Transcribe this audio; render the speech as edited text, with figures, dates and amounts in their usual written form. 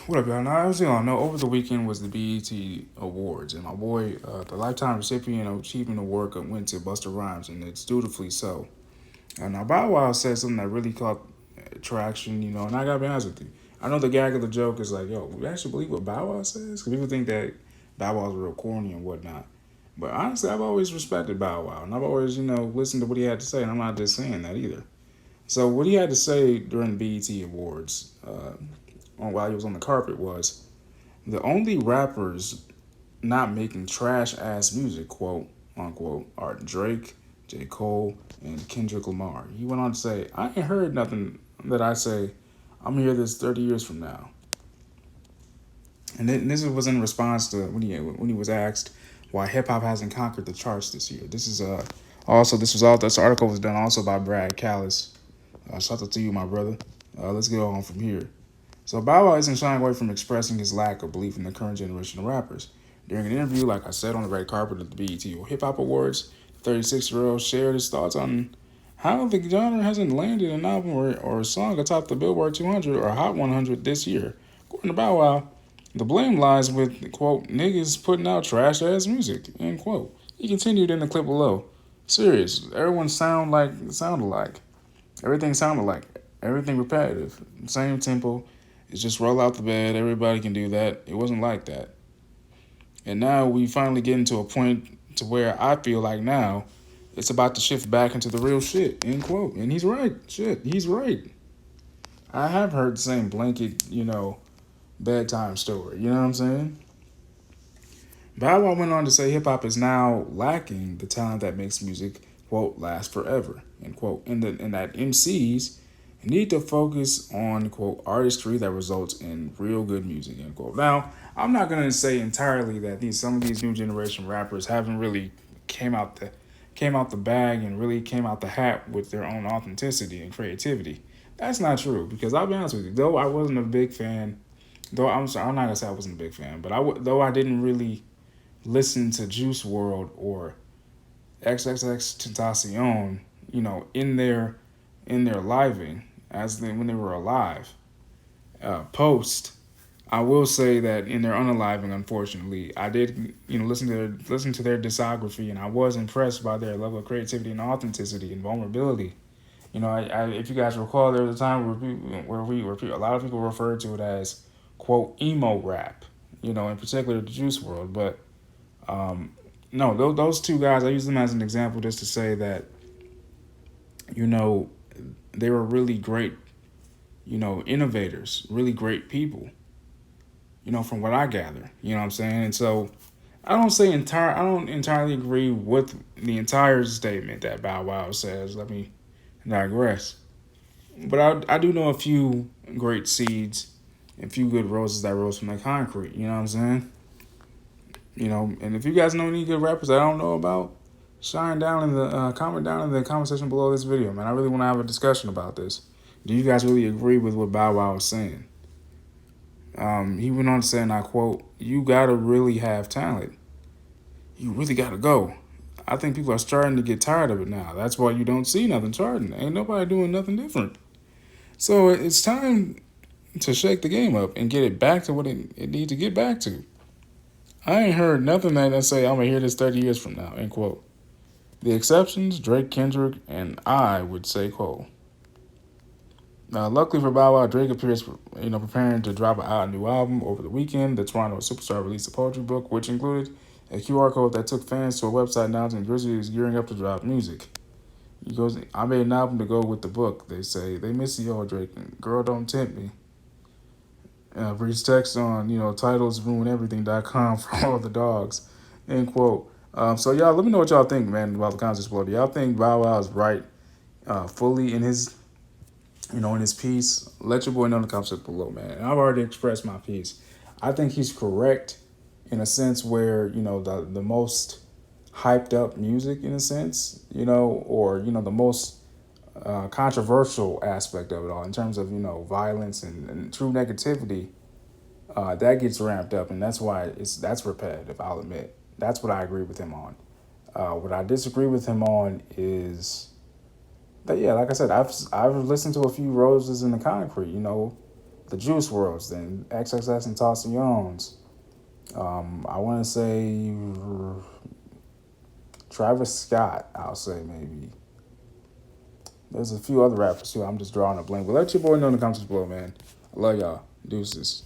What up, y'all? Now, as y'all know, over the weekend was the BET Awards, and my boy, the lifetime recipient of Achievement Award went to Busta Rhymes, and it's dutifully so. And now Bow Wow said something that really caught traction, and I gotta be honest with you. I know the gag of the joke is like, yo, we actually believe what Bow Wow says? Because people think that Bow Wow's real corny and whatnot. But honestly, I've always respected Bow Wow, and I've always, listened to what he had to say, and I'm not just saying that either. So what he had to say during the BET Awards, while he was on the carpet, was the only rappers not making trash ass music, quote unquote, are Drake, J. Cole, and Kendrick Lamar. He went on to say, I ain't heard nothing that I say, I'm gonna hear this 30 years from now. And then this was in response to when he was asked why hip hop hasn't conquered the charts this year. This article was done also by Brad Callis. Shout out to you, my brother. Let's get on from here. So Bow Wow isn't shying away from expressing his lack of belief in the current generation of rappers. During an interview, like I said, on the red carpet at the BET Hip Hop Awards, the 36-year-old shared his thoughts on how the genre hasn't landed an album or a song atop the Billboard 200 or Hot 100 this year. According to Bow Wow, the blame lies with, quote, niggas putting out trash-ass music, end quote. He continued in the clip below. Serious, everyone sounded alike. Everything sounded like everything repetitive. Same tempo. It's just roll out the bed. Everybody can do that. It wasn't like that. And now we finally getting to a point to where I feel like now it's about to shift back into the real shit. End quote. And he's right. Shit, he's right. I have heard the same blanket, bedtime story. You know what I'm saying? Bow Wow went on to say hip hop is now lacking the talent that makes music, quote, last forever, end quote. And that MCs need to focus on, quote, artistry that results in real good music, end quote. Now, I'm not gonna say entirely that some of these new generation rappers haven't really came out the bag and really came out the hat with their own authenticity and creativity. That's not true because I'll be honest with you. Though I wasn't a big fan, though I'm not gonna say I wasn't a big fan, but though I didn't really listen to Juice World or XXX Tentacion, in their living when they were alive. Post, I will say that in their unaliving, unfortunately, I did listen to their discography, and I was impressed by their level of creativity and authenticity and vulnerability. If you guys recall, there was a time where a lot of people referred to it as, quote, emo rap. In particular the Juice World, but no, those two guys, I use them as an example just to say that, they were really great, innovators, really great people, from what I gather, you know what I'm saying? And so I don't entirely agree with the entire statement that Bow Wow says. Let me digress. But I do know a few great seeds and a few good roses that rose from the concrete, you know what I'm saying? And if you guys know any good rappers that I don't know about, comment down in the comment section below this video, man. I really want to have a discussion about this. Do you guys really agree with what Bow Wow was saying? He went on to say, and I quote, "You gotta really have talent. You really gotta go." I think people are starting to get tired of it now. That's why you don't see nothing charting. Ain't nobody doing nothing different. So it's time to shake the game up and get it back to what it needs to get back to. I ain't heard nothing that I say I'm gonna hear this 30 years from now, end quote. The exceptions, Drake, Kendrick, and I would say Cole. Now, luckily for Bow Wow, Drake appears, preparing to drop a new album over the weekend. The Toronto superstar released a poetry book, which included a QR code that took fans to a website announcing Grizzly is gearing up to drop music. He goes, I made an album to go with the book, they say. They miss you all, Drake. Girl, don't tempt me. Breeze text on, titlesruineverything.com for all the dogs, end quote. So y'all, let me know what y'all think, man, about the contest below. Do y'all think Bow Wow is right fully in his piece? Let your boy know in the comments below, man. And I've already expressed my piece. I think he's correct in a sense where, the most hyped up music in a sense, or, the most controversial aspect of it all in terms of, violence and true negativity, that gets ramped up. And that's why that's repetitive, I'll admit. That's what I agree with him on. What I disagree with him on is that, yeah, like I said, I've listened to a few roses in the concrete, the Juice Worlds, then XXS and Toss and Jones. I want to say Travis Scott, I'll say maybe. There's a few other rappers too. I'm just drawing a blank. But let your boy know in the comments below, man. I love y'all. Deuces.